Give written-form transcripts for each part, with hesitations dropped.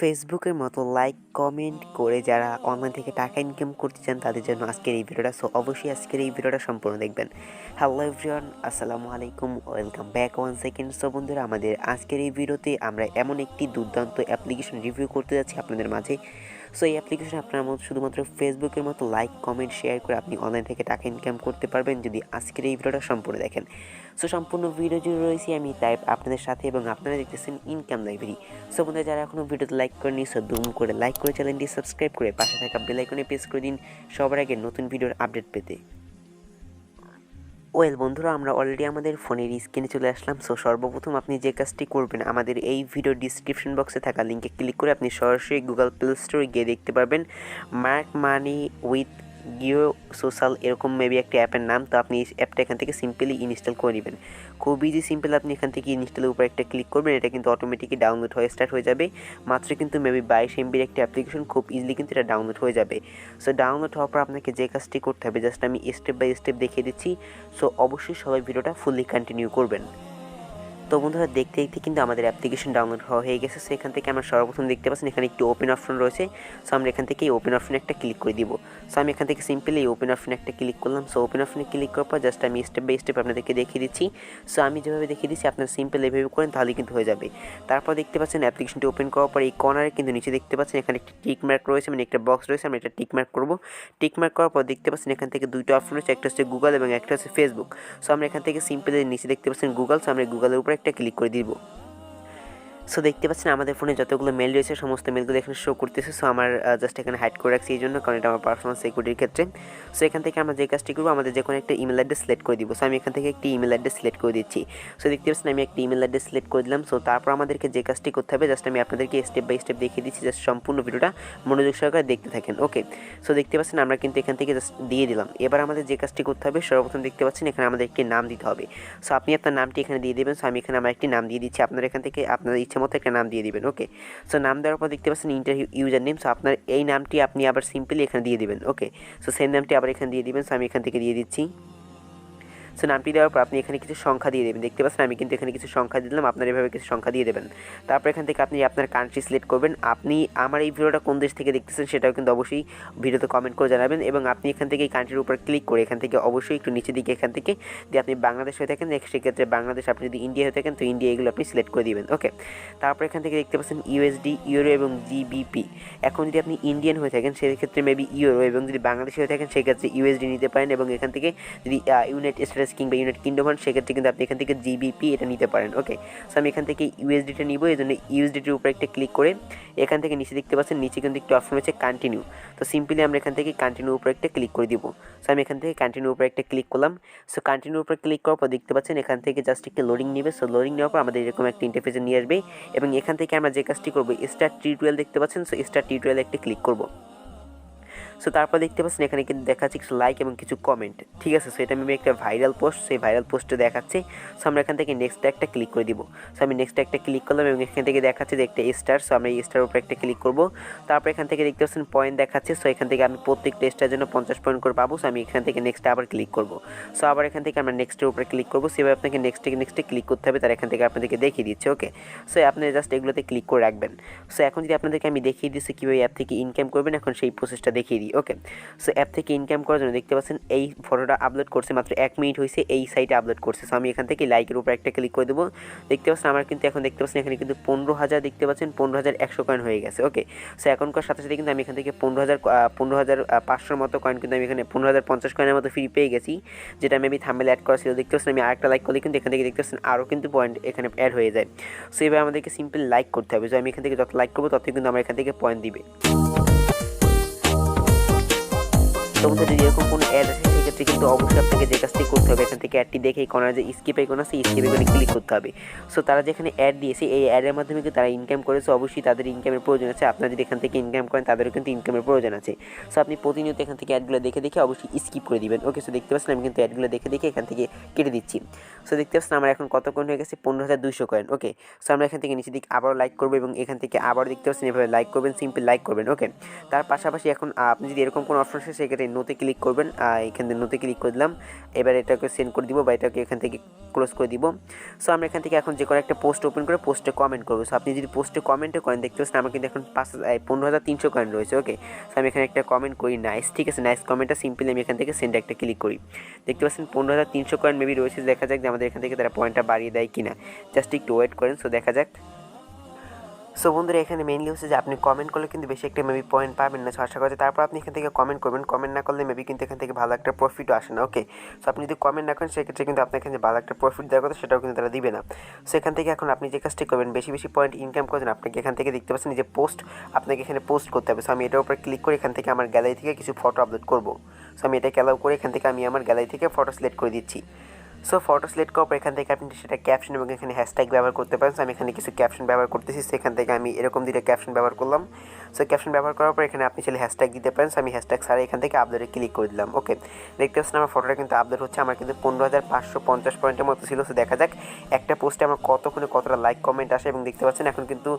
ফেসবুকের মতো like comment করে যারা অনলাইন থেকে টাকা ইনকাম করতে চান তাদের জন্য আজকের এই ভিডিওটা। সো অবশ্যই আজকের এই ভিডিওটা সম্পূর্ণ দেখবেন। হ্যালো এভরিওয়ান, আসসালামু আলাইকুম, welcome back one second. So বন্ধুরা, আমাদের আজকের এই ভিডিওতে আমরা এমন একটি দুর্দান্ত অ্যাপ্লিকেশন রিভিউ করতে যাচ্ছি আপনাদের মাঝে। সো এই অ্যাপ্লিকেশন আপনার মতো শুধুমাত্র ফেসবুকের মতো লাইক কমেন্ট শেয়ার করে আপনি অনলাইন থেকে টাকা ইনকাম করতে পারবেন যদি আজকের এই ভিডিওটা সম্পূর্ণ দেখেন। সো সম্পূর্ণ ভিডিও জুড়ে রয়েছি আমি টাইপ আপনাদের সাথে এবং আপনারা দেখতেছেন ইনকাম লাইব্রেরি। সো বন্ধুরা, যারা এখনও ভিডিওতে লাইক করেনি সো দুম করে লাইক করে চ্যানেলটি সাবস্ক্রাইব করে পাশে থাকা বেল আইকনে প্রেস করে দিন সবার আগে নতুন ভিডিওর আপডেট পেতে। বন্ধুরা, আমরা অলরেডি আমাদের ফোনের স্ক্রিনে চলে আসলাম। সো সর্বপ্রথম আপনি যে কাজটি করবেন, আমাদের এই ভিডিও ডিসক্রিপশন বক্সে থাকা লিঙ্কে ক্লিক করে আপনি সরাসরি গুগল প্লে স্টোরে গিয়ে দেখতে পারবেন ম্যাক মানি উইথ 𝗖𝗢𝗩 এরকম মেবি একটা অ্যাপের নাম। তো আপনি এই অ্যাপটা এখান থেকে সিম্পলি ইনস্টল করে নেবেন। খুব ইজি সিম্পল, আপনি এখান থেকে ইনস্টলের উপর একটা ক্লিক করবেন, এটা কিন্তু অটোমেটিকই ডাউনলোড হয়ে স্টার্ট হয়ে যাবে। মাত্র কিন্তু মেবি 22 MB একটা অ্যাপ্লিকেশন, খুব ইজিলি কিন্তু এটা ডাউনলোড হয়ে যাবে। সো ডাউনলোড হওয়ার পর আপনাকে যে কাজটি করতে হবে, জাস্ট আমি স্টেপ বাই স্টেপ দেখিয়ে দিচ্ছি। সো অবশ্যই সবাই ভিডিওটা ফুললি কন্টিনিউ করবেন। তো বন্ধুরা, দেখতে দেখতে কিন্তু আমাদের অ্যাপ্লিকেশন ডাউনলোড হয়ে গেছে। সো এখান থেকে আমরা সর্বপ্রথম দেখতে পাচ্ছেন এখানে একটি ওপেন অপশন রয়েছে। সো আমরা এখান থেকে এই ওপেন অপশনে একটা ক্লিক করে দিব। সো আমি এখান থেকে সিম্পলি এই ওপেন অপশনে একটা ক্লিক করলাম। সো ওপেন অপশনে ক্লিক করার পর জাস্ট আমি স্টেপ বাই স্টেপ আপনাদেরকে দেখিয়ে দিচ্ছি। সো আমি যেভাবে দেখিয়ে দিচ্ছি আপনারা সিম্পল এভাবে করেন, তাহলে কিন্তু হয়ে যাবে। তারপর দেখতে পাচ্ছেন অ্যাপ্লিকেশনটি ওপেন করার পর এই কর্নারে কিন্তু নিচে দেখতে পাচ্ছেন এখানে একটি টিক মার্ক রয়েছে, মানে একটা বক্স রয়েছে। আমরা এটা টিক মার্ক করবো। টিক মার্ক করার পর দেখতে পাচ্ছেন এখান থেকে দুইটা অপশন রয়েছে, একটা হচ্ছে গুগল এবং একটা হচ্ছে ফেসবুক। সো আমরা এখান থেকে সিম্পলি নিচে দেখতে পাচ্ছেন গুগল। সো আমরা গুগলের উপর একটা ক্লিক করে দিব। সো দেখতে পাচ্ছেন আমাদের ফোনে যতগুলো মেল রয়েছে সমস্ত মেলগুলো এখানে শো করতেছে। সো আমার জাস্ট এখানে হাইড করে রাখছি এই জন্য, কারণ এটা আমার পার্সোনাল সিকিউরিটির ক্ষেত্রে। সো এখান থেকে আমরা যে কাজটি করবো, আমাদের যে কোনো একটা ইমেল অ্যাড্রেস সিলেক্ট করে দিব। সো আমি এখান থেকে একটি ইমেল অ্যাড্রেস সিলেক্ট করে দিচ্ছি। সো দেখতে পাচ্ছেন আমি একটি ইমেল অ্যাড্রেস সিলেক্ট করে দিলাম। সো তারপর আমাদেরকে যে কাজটি করতে হবে, জাস্ট আমি আপনাদেরকে স্টেপ বাই স্টেপ দেখিয়ে দিচ্ছি, জাস্ট সম্পূর্ণ ভিডিওটা মনোযোগ সহকারে দেখতে থাকেন। ওকে, সো দেখতে পাচ্ছেন আমরা কিন্তু এখান থেকে জাস্ট দিয়ে দিলাম। এবার আমাদের যে কাজটি করতে হবে, সর্বপ্রথম দেখতে পাচ্ছেন এখানে আমাদের একটি নাম দিতে হবে। সো আপনি আপনার নামটি এখানে দিয়ে দেবেন। সো আমি এখানে আমার একটি নাম দিয়ে দিচ্ছি, আপনারা এখান থেকে আপনাদের ইচ্ছা মতো একটা নাম দিয়ে দিবেন। ওকে, সো নাম দেওয়ার পর দেখতে পাচ্ছেন ইন্টার ইউজার নেম। সো আপনার এই নামটি আপনি আবার সিম্পলি এখানে দিয়ে দিবেন। ওকে, সো সেম নামটি আবার এখানে দিয়ে দিবেন। সো আমি এখান থেকে দিয়ে দিচ্ছি। সো নামটি দেওয়ার পর আপনি এখানে কিছু সংখ্যা দিয়ে দেবেন। দেখতে পাচ্ছেন আমি কিন্তু এখানে কিছু সংখ্যা দিলাম, আপনার এভাবে কিছু সংখ্যা দিয়ে দেবেন। তারপর এখান থেকে আপনি আপনার কান্ট্রি সিলেক্ট করবেন। আপনি আমার এই ভিডিওটা কোন দেশ থেকে দেখতেছেন সেটাও কিন্তু অবশ্যই ভিডিওতে কমেন্ট করে জানাবেন। এবং আপনি এখান থেকে এই কান্ট্রির উপর ক্লিক করে এখান থেকে অবশ্যই একটু নিচের দিকে এখান থেকে যদি আপনি বাংলাদেশ হয়ে থাকেন সেক্ষেত্রে বাংলাদেশ, আপনি যদি ইন্ডিয়া হয়ে থাকেন তো ইন্ডিয়া, এগুলো আপনি সিলেক্ট করে দিবেন। ওকে, তারপর এখান থেকে দেখতে পাচ্ছেন ইউএসডি, ইউরো এবং জিবিপি। এখন যদি আপনি ইন্ডিয়ান হয়ে থাকেন সেক্ষেত্রে মেবি ইউরো, এবং যদি বাংলাদেশি হয়ে থাকেন সেক্ষেত্রে ইউএসডি নিতে পারেন। এবং এখান থেকে যদি ইউনাইটেড স্টেটস কিংবা ইউনাইটেড কিংডম হন সেক্ষেত্রে কিন্তু আপনি এখান থেকে জিবিপি এটা নিতে পারেন। ওকে, সো আমি এখান থেকে ইউএসডিটা নিব, এই জন্য ইউএসডিটির উপর একটা ক্লিক করে এখান থেকে নিচে দেখতে পাচ্ছেন নিচে কিন্তু একটি অপশন হচ্ছে কন্টিনিউ। তো সিম্পলি আমরা এখান থেকে কন্টিনিউ উপর একটা ক্লিক করে দিব। সো আমি এখান থেকে কন্টিনিউ উপর একটা ক্লিক করলাম। সো কন্টিনিউ উপর ক্লিক করার পর দেখতে পাচ্ছেন এখান থেকে জাস্ট একটু লোডিং নেবে। সো লোডিং নেওয়ার পর আমাদের এরকম একটা ইন্টারফেসে নিয়ে আসবে এবং এখান থেকে আমরা যে কাজটি করবো, স্টার টিউটোরিয়াল দেখতে পাচ্ছেন। সো স্টার টিউটোরিয়ালে একটা ক্লিক করবো। সো তারপর দেখতে পাচ্ছেন এখানে কিন্তু দেখাচ্ছে কিছু লাইক এবং কিছু কমেন্ট। ঠিক আছে, সো এটা মেবি একটা ভাইরাল পোস্ট, সেই ভাইরাল পোস্টে দেখাচ্ছে। সো আমরা এখান থেকে নেক্সট একটা ক্লিক করে দিব। সো আমি নেক্সট একটা ক্লিক করলাম এবং এখান থেকে দেখাচ্ছে যে একটা স্টার। সো আমরা এই স্টারের উপর একটা ক্লিক করব। তারপর এখান থেকে দেখতে পাচ্ছেন পয়েন্ট দেখাচ্ছে। সো এখান থেকে আমি প্রত্যেকটা স্টারের জন্য 50 পয়েন্ট করে পাবো। সো আমি এখান থেকে নেক্সট আবার ক্লিক করব। সো আবার এখান থেকে আমরা নেক্সটের উপরে ক্লিক করব। সেভাবে আপনাকে নেক্সটে ক্লিক করতে হবে, তার এখান থেকে আপনাদেরকে দেখিয়ে দিচ্ছে। ওকে, সো আপনি জাস্ট এগুলোতে ক্লিক করে রাখবেন। সো এখন যদি আপনাদেরকে আমি দেখিয়ে দিচ্ছি কীভাবে অ্যাপ থেকে ইনকাম করবেন, এখন সেই প্রসেসটা দেখিয়ে দিই। ওকে, সো অ্যাপ থেকে ইনকাম করার জন্য দেখতে পাচ্ছেন এই ফটোটা আপলোড করছে মাত্র 1 মিনিট হয়েছে, এই সাইটে আপলোড করছে। সো আমি এখান থেকে লাইকের উপর একটা ক্লিক করে দেবো। দেখতে পাচ্ছেন আমার কিন্তু এখন দেখতে পাচ্ছেন এখানে কিন্তু 15,000 দেখতে পাচ্ছেন 15,100 কয়েন হয়ে গেছে। ওকে, সো এখনকার সাথে সাথে কিন্তু আমি এখান থেকে 15,500 মতো কয়েন কিন্তু আমি এখানে 15,050 কয়েনের মতো ফ্রি পেয়ে গেছি, যেটা মেবি থাম্বনেলে অ্যাড করা ছিল। দেখতে পাচ্ছেন আমি আরেকটা লাইক করলে কিন্তু এখান থেকে দেখতে পাচ্ছেন আরও কিন্তু পয়েন্ট এখানে অ্যাড হয়ে যায়। সো এবার আমাদেরকে সিম্পল লাইক করতে হবে। সো আমি এখান থেকে যত লাইক করবো ততই কিন্তু আমার এখান থেকে পয়েন্ট দিবে। তো যদি এরকম কোনো অ্যাড আছে সেক্ষেত্রে কিন্তু অবশ্যই আপনাকে যে কাজটি করতে হবে, এখান থেকে অ্যাডটি দেখে কোনার যে স্কিপ আইকন আছে স্কিপ আইকনে ক্লিক করতে হবে। সো তারা যেখানে অ্যাড দিয়েছে এই অ্যাডের মাধ্যমে কিন্তু তারা ইনকাম করেছে, অবশ্যই তাদের ইনকামের প্রয়োজন আছে। আপনারা যদি এখান থেকে ইনকাম করেন তাদেরও কিন্তু ইনকামের প্রয়োজন আছে। সো আপনি প্রতিনিয়ত এখান থেকে অ্যাডগুলো দেখে দেখে অবশ্যই স্কিপ করে দিবেন। ওকে, সো দেখতে পাচ্ছেন আমি কিন্তু অ্যাডগুলো দেখে দেখে এখান থেকে কেটে দিচ্ছি। সো দেখতে পাচ্ছেন আমার এখন কত কয়েন হয়ে গেছে, 15,200 কয়েন। ওকে, সো আমরা এখান থেকে নিচে দিকে আবারও লাইক করবো এবং এখান থেকে আবার দেখতে পাচ্ছেন এভাবে লাইক করবেন, সিম্পল লাইক করবেন। ওকে, তার পাশাপাশি এখন আপনি যদি এরকম কোনো অপশন আছে সেক্ষেত্রে নোতে ক্লিক করবেন, এখান থেকে নোতে ক্লিক করে দিলাম। এবার এটাকে সেন্ড করে দিব বা এটাকে এখান থেকে ক্লোজ করে দিব। সো আমরা এখান থেকে এখন যে কোনো একটা পোস্ট ওপেন করে পোস্টে কমেন্ট করবো। সো আপনি যদি পোস্টে কমেন্টে করেন দেখতে পাচ্ছেন আমার কিন্তু এখন 15,300 কয়েন রয়েছে। ওকে, সো আমি এখানে একটা কমেন্ট করি নাইস, ঠিক আছে, নাইস কমেন্টটা সিম্পলি আমি এখান থেকে সেন্ড একটা ক্লিক করি। দেখতে পাচ্ছেন 15,300 কয়েন মেবি রয়েছে। দেখা যাক যে আমাদের এখান থেকে তারা পয়েন্টটা বাড়িয়ে দেয় কিনা, জাস্ট একটু ওয়েট করেন। সো দেখা যাক। সো বন্ধুরা এখানে মেইনলি হচ্ছে যে আপনি কমেন্ট করলে কিন্তু বেশি একটা মেবি পয়েন্ট পাবেন না। আশা করছি তারপর আপনি এখান থেকে কমেন্ট করবেন। কমেন্ট না করলে মেবি কিন্তু এখান থেকে ভালো একটা প্রফিটও আসে না। ওকে, সো আপনি যদি কমেন্ট না করেন সেক্ষেত্রে কিন্তু আপনার এখানে ভালো একটা প্রফিট দেওয়ার কথা সেটাও কিন্তু তারা দিবে না। সো এখান থেকে এখন আপনি যে কাজটি করবেন, বেশি বেশি পয়েন্ট ইনকাম করছেন, আপনাকে এখান থেকে দেখতে পাচ্ছেন যে পোস্ট, আপনাকে এখানে পোস্ট করতে হবে। সো আমি এটার উপর ক্লিক করে এখান থেকে আমার গ্যালারি থেকে কিছু ফটো আপলোড করব। সো আমি এটাকে অ্যালাউ করে এখান থেকে আমি আমার গ্যালারি থেকে ফটো সিলেক্ট করে দিচ্ছি। সো ফটো সিলেক্ট করার পর এখান থেকে আপনি সেটা ক্যাপশন এবং এখানে হ্যাশট্যাগ ব্যবহার করতে পারেন। সো আমি এখানে কিছু ক্যাপশন ব্যবহার করতেছি, সেখান থেকে আমি এরকম দুটো ক্যাপশন ব্যবহার করলাম। সো ক্যাপশন ব্যবহার করার পর এখানে আপনি চাইলে হ্যাশট্যাগ দিতে পারেন। সো আমি হ্যাশট্যাগ ছাড়া এখান থেকে আপলোডে ক্লিক করে দিলাম। ওকে, দেখতে পাচ্ছেন আমার ফটোটা কিন্তু আপলোড হচ্ছে। আমার কিন্তু 15,550 পয়েন্টের মতো ছিল। সো দেখা যাক একটা পোস্টে আমার কতক্ষণে কতটা লাইক কমেন্ট আসে, এবং দেখতে পাচ্ছেন এখন কিন্তু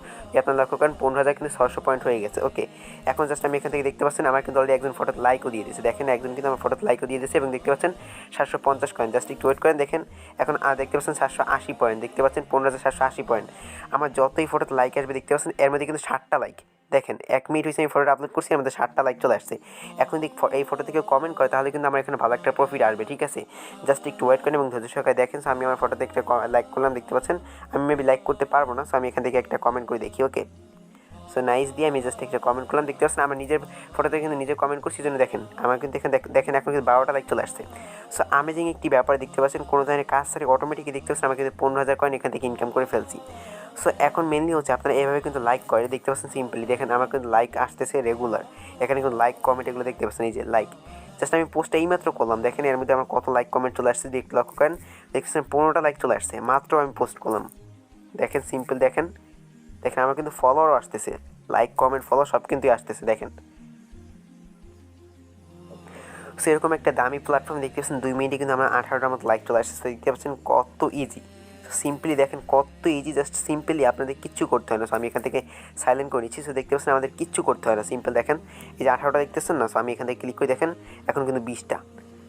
আপনার লক্ষ্য করেন 15,000 কিন্তু 600 পয়েন্ট হয়ে গেছে। ওকে, এখন জাস্ট আমি এখান থেকে দেখতে পাচ্ছেন আমার কিন্তু অলরেডি একজন ফটোতে লাইকও দিয়ে দিয়েছে। দেখেন একজন কিন্তু আমার ফটোতে লাইকও দিয়ে দিয়েছে এবং দেখতে পাচ্ছেন 750 কয়েন। জাস্ট একটু ওয়েট করেন, দেখেন এখন দেখতে পাচ্ছেন 780 পয়েন্ট, দেখতে পাচ্ছেন 15,780 পয়েন্ট। আমার যতই ফটোতে লাইক আসবে দেখতে পাচ্ছেন এর মধ্যে কিন্তু 60টা লাইক। দেখেন 1 মিনিট হয়েছে আমি ফটোটা আপলোড করছি, আমাদের 60টা লাইক চলে আসছে। এখন যদি এই ফটো থেকে কমেন্ট করে তাহলে কিন্তু আমার এখানে ভালো একটা প্রফিট আসবে। ঠিক আছে, জাস্ট একটু ওয়েট করেন এবং ধৈর্য সহকারে দেখেন। সো আমি আমার ফটোতে একটা লাইক করলাম, দেখতে পাচ্ছেন আমি মেবি লাইক করতে পারবো না। সো আমি এখান থেকে একটা কমেন্ট করে দেখি। ওকে, সো নাইস দিয়ে আমি জাস্ট একটা কমেন্ট করলাম, দেখতে পাচ্ছেন আমার নিজের ফটোতে কিন্তু নিজে কমেন্ট করছি জন্য দেখেন আমার কিন্তু এখানে দেখেন এখন কিন্তু 12টা লাইক চলে আসছে। সো আমেজিং একটি ব্যাপার, দেখতে পাচ্ছেন কোনো ধরনের কাজ ছাড়াই অটোমেটিকলি দেখতে পাচ্ছেন আমি কিন্তু 15,000 কয়েন এখান থেকে ইনকাম করে ফেলছি। সো এখন মেনলি হচ্ছে আপনারা এভাবে কিন্তু লাইক করে, দেখতে পাচ্ছেন সিম্পলি দেখেন আমার কিন্তু লাইক আসতেছে রেগুলার। এখানে কিন্তু লাইক কমেন্ট এগুলো দেখতে পাচ্ছেন, এই যে লাইক, জাস্ট আমি পোস্টটা এইমাত্র করলাম, দেখেন এর মধ্যে আমার কত লাইক কমেন্ট চলে আসছে দেখতে লক্ষ্য করেন। দেখছেন 15টা লাইক চলে আসছে মাত্র আমি পোস্ট করলাম। দেখেন সিম্পল, দেখেন দেখেন আমার কিন্তু ফলোয়ারও আসতেছে, লাইক কমেন্ট ফলো সব কিন্তু আসতেছে দেখেন। সো এরকম একটা দামি প্ল্যাটফর্ম দেখতে পাচ্ছেন 2 মিনিটে কিন্তু আমরা 18টার মতো লাইক চলে আসছে। দেখতে পাচ্ছেন কত ইজি, সিম্পলি দেখেন কত ইজি, জাস্ট সিম্পলি আপনাদের কিচ্ছু করতে হয় না। সো আমি এখান থেকে সাইলেন্ট করে নিচ্ছি। সো দেখতে পাচ্ছেন আমাদের কিচ্ছু করতে হয় না, সিম্পল দেখেন এই যে 18টা দেখতেছেন না। সো আমি এখান থেকে ক্লিক করে দেখেন এখন কিন্তু 20টা।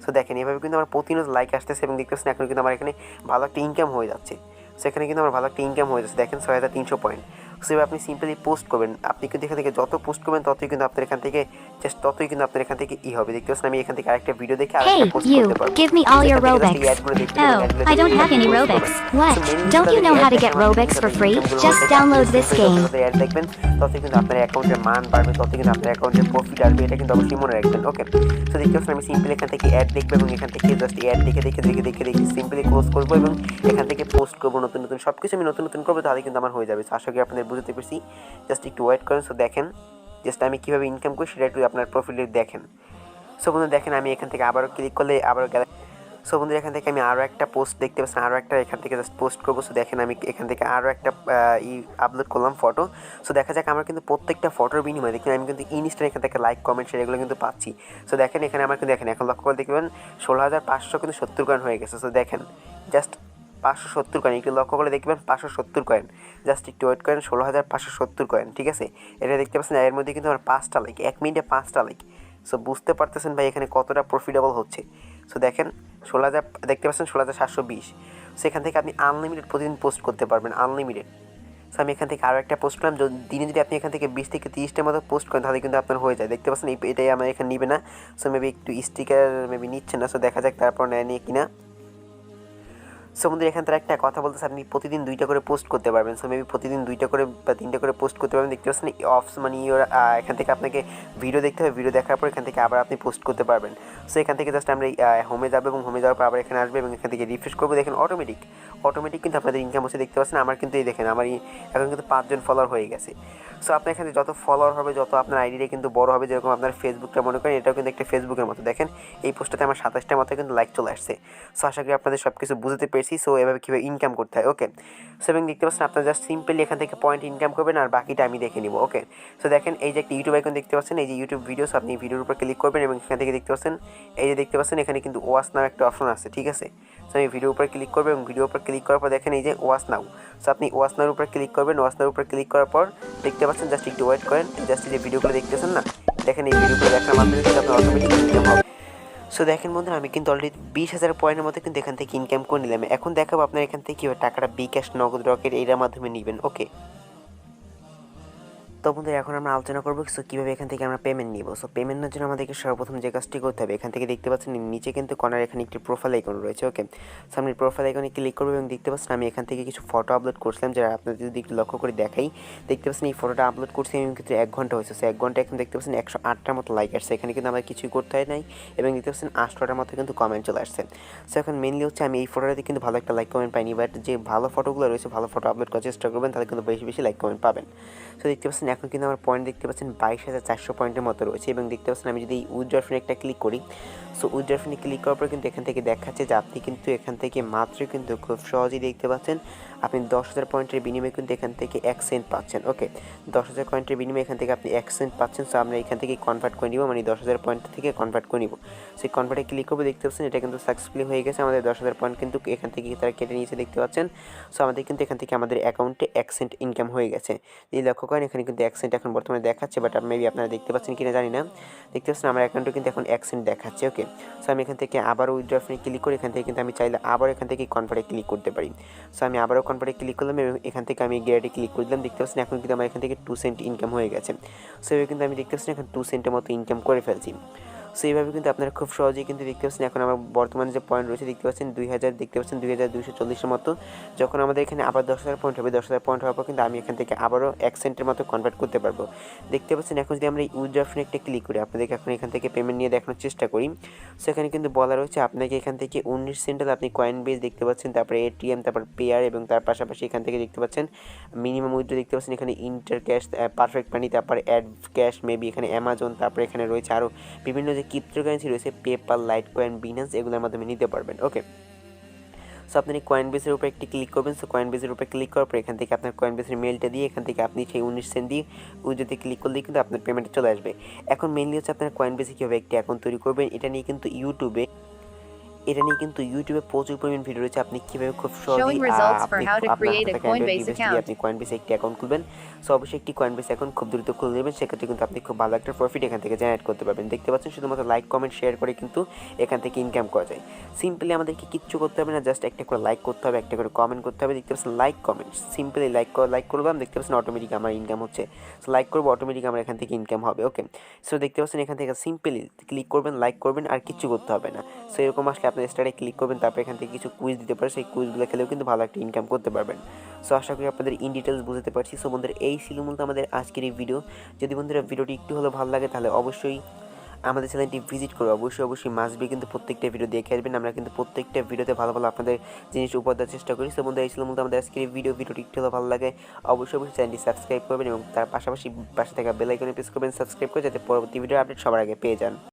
সো দেখেন এভাবে কিন্তু আমার প্রতিনিয়ত লাইক আসতেছে এবং দেখতে পাচ্ছেন এখন কিন্তু আমার এখানে ভালো একটা ইনকাম হয়ে যাচ্ছে। সো এখানে কিন্তু আমার ভালো একটা ইনকাম হয়ে যাচ্ছে, দেখেন 6,300 পয়েন্ট। সো এবার আপনি সিম্পলি পোস্ট করবেন, আপনি কিন্তু এখান থেকে যত পোস্ট করবেন ততই কিন্তু আপনার এখান থেকে ততই কিন্তু আপনার এখান থেকে হবে। দেখতে পাচ্ছেন আমি এখান থেকে আরেকটা ভিডিও দেখে আরেকটা পোস্ট করতে পারবো। Give me all your Robux. Oh, I don't have any Robux. What? Don't you know how to get Robux for free? Just download this game. Ad দেখবেন ততই কিন্তু আপনার অ্যাকাউন্টের মান বাড়বে, ততই কিন্তু আপনার অ্যাকাউন্টের প্রফিট আসবে। এটা কিন্তু অবশ্যই মনে রাখবেন। ওকে, সো দেখতে পাচ্ছেন আমি সিম্পলি এখান থেকে অ্যাড দেখবো এবং এখান থেকে জাস্ট অ্যাড দেখে সিম্পলি ক্লোজ করবো এবং এখান থেকে পোস্ট করবো নতুন নতুন সব কিছু আমি নতুন করবো, তাহলে কিন্তু আমার হয়ে যাবে। আশা করি আপনাদের বুঝতে পেরেছি, জাস্ট একটু ওয়েট করেন। সো দেখেন জাস্ট আমি কীভাবে ইনকাম করি সেটা একটু আপনার প্রফিট দেখেন। সো বন্ধু দেখেন আমি এখান থেকে আবারও ক্লিক করলে আবারও গেলে। সো বন্ধু এখান থেকে আমি আরও একটা পোস্ট দেখতে পাচ্ছেন, আরও একটা এখান থেকে জাস্ট পোস্ট করবো। সো দেখেন আমি এখান থেকে আরও একটা আপলোড করলাম ফটো। সো দেখা যাক আমার কিন্তু প্রত্যেকটা ফটোর বিনিময়ে দেখেন আমি কিন্তু ইনস্ট্যান্ট এখান থেকে লাইক কমেন্ট শেয়ার এগুলো কিন্তু পাচ্ছি। সো দেখেন এখানে আমার কিন্তু দেখেন এখন লক্ষ্য করে দেখবেন 16,500 কিন্তু 70 কয়েন হয়ে গেছে। সো দেখেন জাস্ট 570 কয়েন, একটু লক্ষ্য করে দেখবেন 570 কয়েন, জাস্ট একটু ওয়েট করেন 16,570 কয়েন। ঠিক আছে, এটা দেখতে পাচ্ছেন এর মধ্যে কিন্তু আমার 5টা লাইক, 1 মিনিটে 5টা লাইক। সো বুঝতে পারতেছেন ভাই এখানে কতটা প্রফিটেবল হচ্ছে। সো দেখেন 16,000 দেখতে পাচ্ছেন 16,720। সেখান থেকে আপনি আনলিমিটেড প্রতিদিন পোস্ট করতে পারবেন, আনলিমিটেড। সো আমি এখান থেকে আরও একটা পোস্ট করলাম, দিনে যদি আপনি এখান থেকে 20 থেকে 30টার মতো পোস্ট করেন তাহলে কিন্তু আপনার হয়ে যায়। দেখতে পাচ্ছেন এটাই আমার এখানে নিবে না। সো মেবি একটু স্টিকার মেবি নিচ্ছে না। সো দেখা যাক তারপর নেয় নিয়ে কিনা। সো বন্ধু এখান থেকে একটা কথা বলতেছে আপনি প্রতিদিন 2টা করে পোস্ট করতে পারবেন। সো মেবি প্রতিদিন 2টা করে বা 3টা করে পোস্ট করতে পারবেন। দেখতে পাচ্ছেন অফস মানে এখান থেকে আপনাকে ভিডিও দেখতে হবে, ভিডিও দেখার পর এখান থেকে আবার আপনি পোস্ট করতে পারবেন। সো এখান থেকে জাস্ট আমরা হোমে যাবো এবং হোমে যাওয়ার পর আবার এখানে আসবে এবং এখান থেকে রিফ্রেশ করবো। দেখেন অটোমেটিক কিন্তু আপনাদের ইনকাম হচ্ছে। দেখতে পাচ্ছেন আমার কিন্তু এই দেখেন আমার এখন কিন্তু 5 জন ফলোয়ার হয়ে গেছে। সো আপনার এখানে যত ফলোয়ার হবে যত আপনার আইডিটা কিন্তু বড় হবে, যেরকম আপনার ফেসবুকটা মনে করেন এটাও কিন্তু একটা ফেসবুকের মতো। দেখেন এই পোস্টটাতে আমার 27টার মতো কিন্তু লাইক চলে আসছে। সো আশা করি আপনাদের সব কিছু বুঝতে পেরেছি। সো এভাবে কীভাবে ইনকাম করতে হয়। ওকে, সো এবং দেখতে পাচ্ছেন আপনারা জাস্ট সিম্পলি এখান থেকে পয়েন্ট ইনকাম করবেন আর বাকিটা আমি দেখে নিব। ওকে, সো দেখেন এই যে একটা ইউটিউব আইকন দেখতে পাচ্ছেন, এই যে ইউটিউব ভিডিওস, আপনি ভিডিওর উপর ক্লিক করবেন এবং এখান থেকে দেখতে পাচ্ছেন এই যে দেখতে পাচ্ছেন এখানে কিন্তু ওয়াচ নাও একটা অপশন আছে। ঠিক আছে, সো আমি ভিডিওর উপর ক্লিক করবো এবং ভিডিওর উপর ক্লিক করার পর দেখেন এই যে ওয়াচ নাও। সো আপনি ওয়াচ নাওর উপর ক্লিক করবেন, ওয়াচ নাওর উপর ক্লিক করার পর দেখতে পাচ্ছেন জাস্ট একটু ওয়েট করেন, জাস্ট এই যে ভিডিওগুলো দেখতেছেন না দেখেন এই ভিডিওগুলো দেখার মাধ্যমে কিন্তু আপনার অটোমেটিক ইনকাম হবে। সো দেখেন বন্ধুরা, আমি কিন্তু অলরেডি 20,000 পয়েন্টের মতো কিন্তু এখান থেকে ইনকাম করে নিলাম। এখন দেখাবো আপনার এখান থেকে কীভাবে টাকাটা বিকাশ, নগদ, রকেট এর মাধ্যমে নেবেন। ওকে, তো বন্ধুরা এখন আমরা আলোচনা করবো কীভাবে এখান থেকে আমরা পেমেন্ট নিব। সো পেমেন্টের জন্য আমাদেরকে সর্বপ্রথম যে কাজটি করতে হবে, এখান থেকে দেখতে পাচ্ছেন নিচে কিন্তু কর্নার এখানে একটি প্রোফাইল আইকন রয়েছে। ওকে, সো আমি প্রোফাইল আইকনে ক্লিক করবো এবং দেখতে পাচ্ছেন আমি এখান থেকে কিছু ফটো আপলোড করছিলাম, যারা আপনাদের যদি একটু লক্ষ্য করে দেখাই, দেখতে পাচ্ছেন এই ফটোটা আপলোড করছি আমি কিন্তু 1 ঘন্টা হয়েছে। সো 1 ঘন্টা এখন দেখতে পাচ্ছেন 108টার মতো লাইক আসছে। এখানে কিন্তু আমার কিছুই করতে হয় নাই এবং দেখতে পাচ্ছেন 8টার মতো কিন্তু কমেন্ট চলে আসছে। সো এখন মেনলি হচ্ছে আমি এই ফটোটাতে কিন্তু ভালো একটা লাইক কমেন্ট পাইনি, বাট যে ভালো ফটোগুলো রয়েছে, ভালো ফটো আপলোড করার চেষ্টা করবেন, তাহলে কিন্তু বেশি বেশি লাইক কমেন্ট পাবেন। সো দেখতে পাচ্ছেন এখন কিন্তু আমার পয়েন্ট দেখতে পাচ্ছেন 22,400 পয়েন্টের মতো রয়েছে এবং দেখতে পাচ্ছেন আমি যদি এই উইথড্র অপশনে একটা ক্লিক করি, সো উইথড্র অপশনে ক্লিক করার পর কিন্তু এখান থেকে দেখাচ্ছে যে আপনি কিন্তু এখান থেকে মাত্র কিন্তু খুব সহজেই দেখতে পাচ্ছেন আপনি 10,000 পয়েন্টের বিনিময়ে কিন্তু এখান থেকে 1 সেন্ট পাচ্ছেন। ওকে, 10,000 পয়েন্টের বিনিময়ে এখান থেকে আপনি 1 সেন্ট পাচ্ছেন। সো আমরা এখান থেকে কনভার্ট করে নিব, মানে 10,000 পয়েন্ট থেকে কনভার্ট করে নিব। সেই কনভার্টে ক্লিক করবো, দেখতে পাচ্ছেন এটা কিন্তু সাকসেসফুলি হয়ে গেছে। আমাদের 10,000 পয়েন্ট কিন্তু এখান থেকে তারা কেটে নিয়েছে, দেখতে পাচ্ছেন। সো আমাদের কিন্তু এখান থেকে আমাদের অ্যাকাউন্টে 1 সেন্ট ইনকাম হয়ে গেছে। যদি লক্ষ্য করেন এখানে কিন্তু 1 সেন্ট এখন বর্তমানে দেখাচ্ছে, বাট মেবি আপনারা দেখতে পাচ্ছেন কিনা জানি না। দেখতে পাচ্ছেন আমার অ্যাকাউন্টে কিন্তু এখন 1 সেন্ট দেখাচ্ছে। ওকে, সো আমি এখান থেকে আবারও উইথড্র অপশনে ক্লিক করি। এখান থেকে কিন্তু আমি চাইলে আবার এখান থেকে কনভার্টে ক্লিক করতে পারি। সো আমি আবারও কনভার্টে ক্লিক করলাম এবং এখান থেকে আমি গেটে ক্লিক করে দিলাম। দেখতে পাচ্ছেন এখন কিন্তু আমার এখান থেকে 2 সেন্ট ইনকাম হয়ে গেছে। সো এভাবে কিন্তু আমি দেখতে পাচ্ছেন এখন 2 সেন্টের মতো ইনকাম করে ফেলছি। সো এইভাবে কিন্তু আপনারা খুব সহজেই কিন্তু দেখতে পাচ্ছেন এখন আমার বর্তমানে যে পয়েন্ট রয়েছে, দেখতে পাচ্ছেন 2000, দেখতে পাচ্ছেন 2240-এর মতো। যখন আমাদের এখানে আবার 10,000 পয়েন্ট হবে, 10,000 পয়েন্ট হওয়ার পর কিন্তু আমি এখান থেকে আবারও 1 সেন্টের মতো কনভার্ট করতে পারবো। দেখতে পাচ্ছেন এখন যদি আমরা এই উইথড্র অপশনে একটা ক্লিক করি, আপনাদেরকে এখন এখান থেকে পেমেন্ট নিয়ে দেখানোর চেষ্টা করি। সো এখানে কিন্তু বলা রয়েছে আপনাকে এখান থেকে 19 সেন্টাল আপনি কয়েন বেস দেখতে পাচ্ছেন, তারপরে এটিএম, তারপর পেয়ার এবং তার পাশাপাশি এখান থেকে দেখতে পাচ্ছেন মিনিমাম উইথড্র, দেখতে পাচ্ছেন এখানে ইন্টার ক্যাশ, পারফেক্ট মানি, তারপরে অ্যাড ক্যাশ, মেবি এখানে অ্যামাজন, তারপরে এখানে রয়েছে আরও বিভিন্ন যে ক্রিপ্টোকারেন্সি রয়েছে, পেপাল, লাইটকয়েন, বিনান্স, এগুলোর মাধ্যমে নিতে পারবেন। ওকে, সো আপনি কয়েন বেসের উপর একটি ক্লিক করবেন। সো কয়েন বেসের উপর ক্লিক করার পর এখান থেকে আপনার কয়েন বেসের মেলটা দিয়ে এখান থেকে আপনি সেই 19 সেন্ট দিয়ে উইথড্রোতে ক্লিক করলেই কিন্তু আপনার পেমেন্টটা চলে আসবে। এখন মেনলি হচ্ছে আপনার কয়েন বেসে কীভাবে একটি অ্যাকাউন্ট তৈরি করবেন, এটা নিয়ে কিন্তু ইউটিউবে প্রচুর পরিমাণ ভিডিও রয়েছে। আপনি কীভাবে খুব সহজেই আপনি কয়েন বেসে একটি অ্যাকাউন্ট খুলবেন। সো অবশ্যই একটি কয়েন বেস অ্যাকাউন্ট খুব দ্রুত খুলে নেবেন, সেক্ষেত্রে কিন্তু আপনি খুব ভালো একটা প্রফিট এখান থেকে জেনারেট করতে পারবেন। দেখতে পাচ্ছেন শুধুমাত্র লাইক, কমেন্ট, শেয়ার করে কিন্তু এখান থেকে ইনকাম করা যায়। সিম্পলি আমাদেরকে কিচ্ছু করতে হবে না, জাস্ট একটা করে লাইক করতে হবে, একটা করে কমেন্ট করতে হবে। দেখতে পাচ্ছেন লাইক, কমেন্ট, সিম্পলি লাইক করলাম, দেখতে পাচ্ছেন অটোমেটিক আমার ইনকাম হচ্ছে। সো লাইক করবো, অটোমেটিক আমার এখান থেকে ইনকাম হবে। ওকে, সো দেখতে পাচ্ছেন এখান থেকে সিম্পলি ক্লিক করবেন, লাইক করবেন, আর কিচ্ছু করতে হবে না। সো এরকম আসলে আপনার স্টার্টে ক্লিক করবেন, তারপর এখান থেকে কিছু কুইজ দিতে পারে, সেই কুইজগুলো খেলেও কিন্তু ভালো একটা ইনকাম করতে পারবেন। সো আশা করি আপনাদের ইন ডিটেলস বুঝতে পারছি। সো বন্ধুরা এই ছিল মূলত আমাদের আজকের এই ভিডিও। যদি বন্ধুরা ভিডিওটি একটু হলেও ভালো লাগে তাহলে অবশ্যই আমাদের চ্যানেলটি ভিজিট করে অবশ্যই মাস্টবি কিন্তু প্রত্যেকটা ভিডিও দেখে আসবেন। আমরা কিন্তু প্রত্যেকটা ভিডিওতে ভালো আপনাদের জিনিস উপহার দেওয়ার চেষ্টা করি। সো বন্ধুরা এই ছিল মূলত আমাদের আজকের এই ভিডিওটি একটু হলেও ভালো লাগে অবশ্যই চ্যানেলটি সাবস্ক্রাইব করবেন এবং তার পাশাপাশি পাশে থাকা বেল আইকনে প্রেস করবেন সাবস্ক্রাইব করে, যাতে পরবর্তী ভিডিও আপডেট সবার আগে পেয়ে যান।